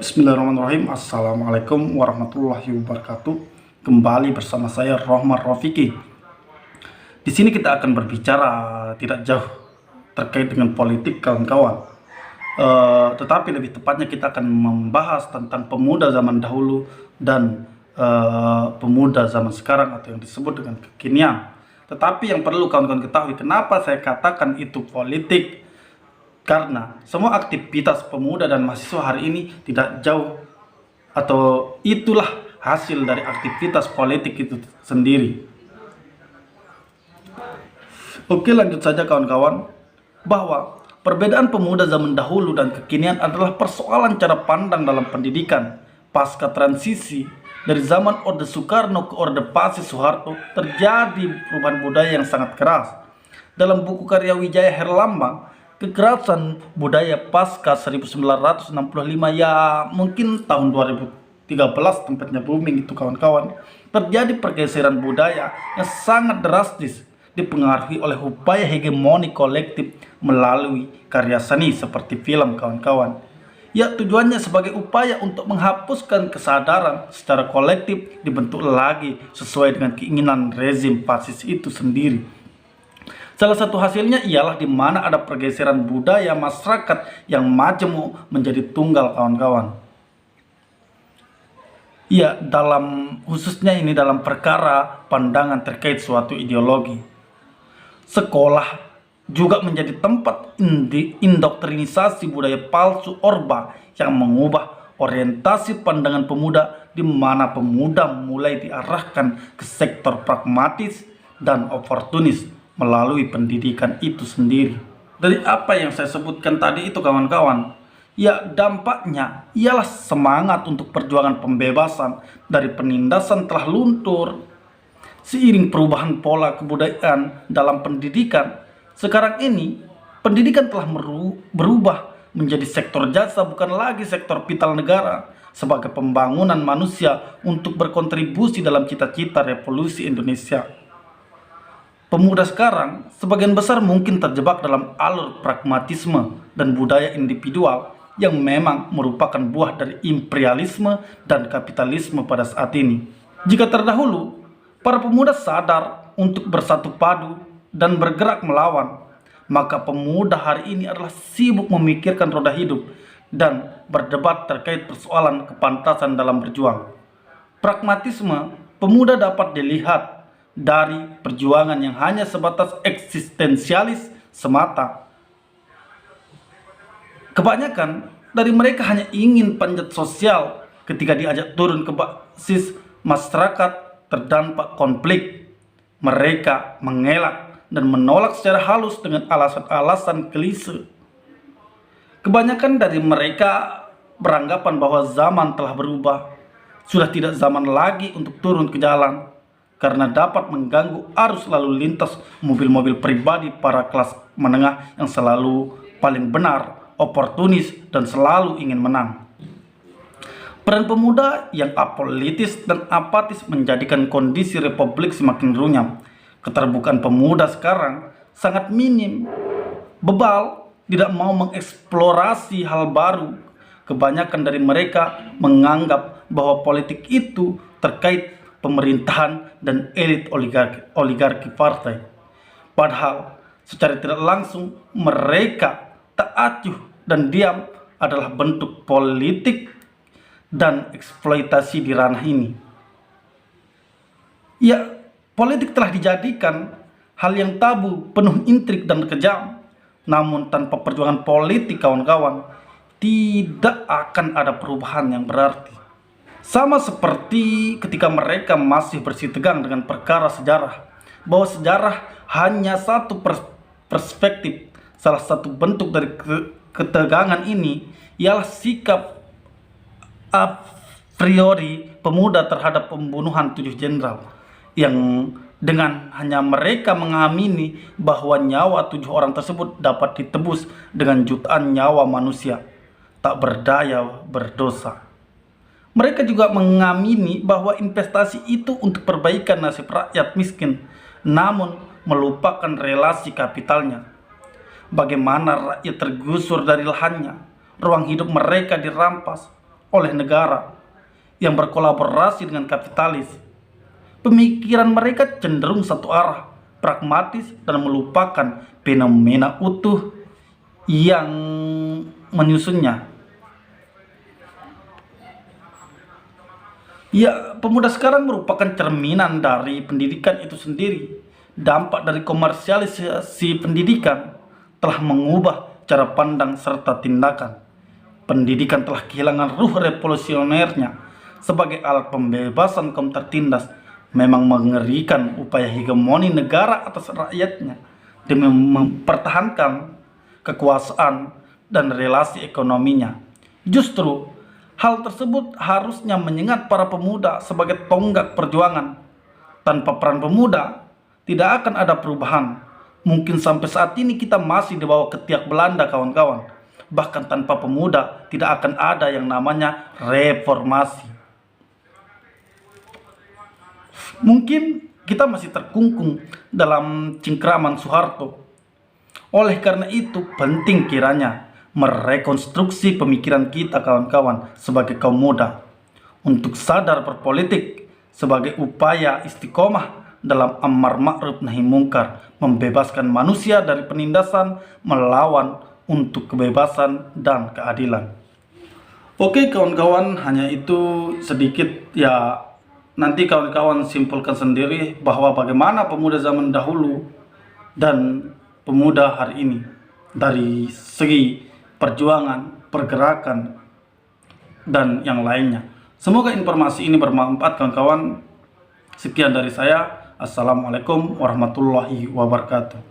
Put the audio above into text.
Bismillahirrahmanirrahim. Assalamualaikum warahmatullahi wabarakatuh. Kembali bersama saya Rohmar Rofiki. Di sini kita akan berbicara tidak jauh terkait dengan politik kawan-kawan. Tetapi lebih tepatnya kita akan membahas tentang pemuda zaman dahulu dan pemuda zaman sekarang atau yang disebut dengan kekinian. Tetapi yang perlu kawan-kawan ketahui, kenapa saya katakan itu politik? Karena semua aktivitas pemuda dan mahasiswa hari ini tidak jauh atau itulah hasil dari aktivitas politik itu sendiri. Oke, lanjut saja kawan-kawan, bahwa perbedaan pemuda zaman dahulu dan kekinian adalah persoalan cara pandang dalam pendidikan. Pasca transisi dari zaman Orde Soekarno ke Orde Pasca Soeharto terjadi perubahan budaya yang sangat keras. Dalam buku karya Wijaya Herlambang, kekerasan budaya pasca 1965, ya mungkin tahun 2013 tempatnya booming itu kawan-kawan, terjadi pergeseran budaya yang sangat drastis dipengaruhi oleh upaya hegemoni kolektif melalui karya seni seperti film kawan-kawan. Ya, tujuannya sebagai upaya untuk menghapuskan kesadaran secara kolektif dibentuk lagi sesuai dengan keinginan rezim fasis itu sendiri. Salah satu hasilnya ialah di mana ada pergeseran budaya masyarakat yang majemuk menjadi tunggal kawan-kawan. Ya, khususnya ini dalam perkara pandangan terkait suatu ideologi. Sekolah juga menjadi tempat indoktrinisasi budaya palsu Orba yang mengubah orientasi pandangan pemuda, di mana pemuda mulai diarahkan ke sektor pragmatis dan oportunis melalui pendidikan itu sendiri. Dari apa yang saya sebutkan tadi itu kawan-kawan, ya dampaknya ialah semangat untuk perjuangan pembebasan dari penindasan telah luntur. Seiring perubahan pola kebudayaan dalam pendidikan, sekarang ini pendidikan telah berubah menjadi sektor jasa, bukan lagi sektor vital negara, sebagai pembangunan manusia untuk berkontribusi dalam cita-cita revolusi Indonesia. Pemuda sekarang sebagian besar mungkin terjebak dalam alur pragmatisme dan budaya individual yang memang merupakan buah dari imperialisme dan kapitalisme pada saat ini. Jika terdahulu para pemuda sadar untuk bersatu padu dan bergerak melawan, maka pemuda hari ini adalah sibuk memikirkan roda hidup dan berdebat terkait persoalan kepantasan dalam berjuang. Pragmatisme pemuda dapat dilihat dari perjuangan yang hanya sebatas eksistensialis semata. Kebanyakan dari mereka hanya ingin panjat sosial ketika diajak turun ke basis masyarakat terdampak konflik. Mereka mengelak dan menolak secara halus dengan alasan-alasan klise. Kebanyakan dari mereka beranggapan bahwa zaman telah berubah. Sudah tidak zaman lagi untuk turun ke jalan, karena dapat mengganggu arus lalu lintas mobil-mobil pribadi para kelas menengah yang selalu paling benar, oportunis, dan selalu ingin menang. Peran pemuda yang apolitis dan apatis menjadikan kondisi republik semakin runyam. Keterbukaan pemuda sekarang sangat minim, bebal, tidak mau mengeksplorasi hal baru. Kebanyakan dari mereka menganggap bahwa politik itu terkait pemerintahan dan elit oligarki partai. Padahal secara tidak langsung mereka tak acuh dan diam adalah bentuk politik dan eksploitasi di ranah ini. Ya, politik telah dijadikan hal yang tabu, penuh intrik dan kejam. Namun tanpa perjuangan politik kawan-kawan, tidak akan ada perubahan yang berarti. Sama seperti ketika mereka masih bersitegang dengan perkara sejarah, bahwa sejarah hanya satu perspektif. Salah satu bentuk dari ketegangan ini ialah sikap a priori pemuda terhadap pembunuhan 7 jenderal, yang dengan hanya mereka mengamini bahwa nyawa 7 orang tersebut dapat ditebus dengan jutaan nyawa manusia tak berdaya berdosa. Mereka juga mengamini bahwa investasi itu untuk perbaikan nasib rakyat miskin, namun melupakan relasi kapitalnya. Bagaimana rakyat tergusur dari lahannya, ruang hidup mereka dirampas, oleh negara yang berkolaborasi dengan kapitalis. Pemikiran mereka cenderung satu arah, pragmatis dan melupakan fenomena utuh yang menyusunnya. Ya, pemuda sekarang merupakan cerminan dari pendidikan itu sendiri. Dampak dari komersialisasi pendidikan telah mengubah cara pandang serta tindakan. Pendidikan telah kehilangan ruh revolusionernya sebagai alat pembebasan kaum tertindas. Memang mengerikan upaya hegemoni negara atas rakyatnya demi mempertahankan kekuasaan dan relasi ekonominya. Justru hal tersebut harusnya menyengat para pemuda sebagai tonggak perjuangan. Tanpa peran pemuda, tidak akan ada perubahan. Mungkin sampai saat ini kita masih di bawah ketiak Belanda, kawan-kawan. Bahkan tanpa pemuda, tidak akan ada yang namanya reformasi. Mungkin kita masih terkungkung dalam cengkraman Soeharto. Oleh karena itu, penting kiranya merekonstruksi pemikiran kita, kawan-kawan, sebagai kaum muda, untuk sadar berpolitik sebagai upaya istiqomah dalam amar ma'ruf nahi mungkar, membebaskan manusia dari penindasan, melawan untuk kebebasan dan keadilan. Oke kawan-kawan, hanya itu sedikit ya. Nanti kawan-kawan simpulkan sendiri bahwa bagaimana pemuda zaman dahulu dan pemuda hari ini dari segi perjuangan, pergerakan, dan yang lainnya. Semoga informasi ini bermanfaat kawan-kawan. Sekian dari saya. Assalamualaikum warahmatullahi wabarakatuh.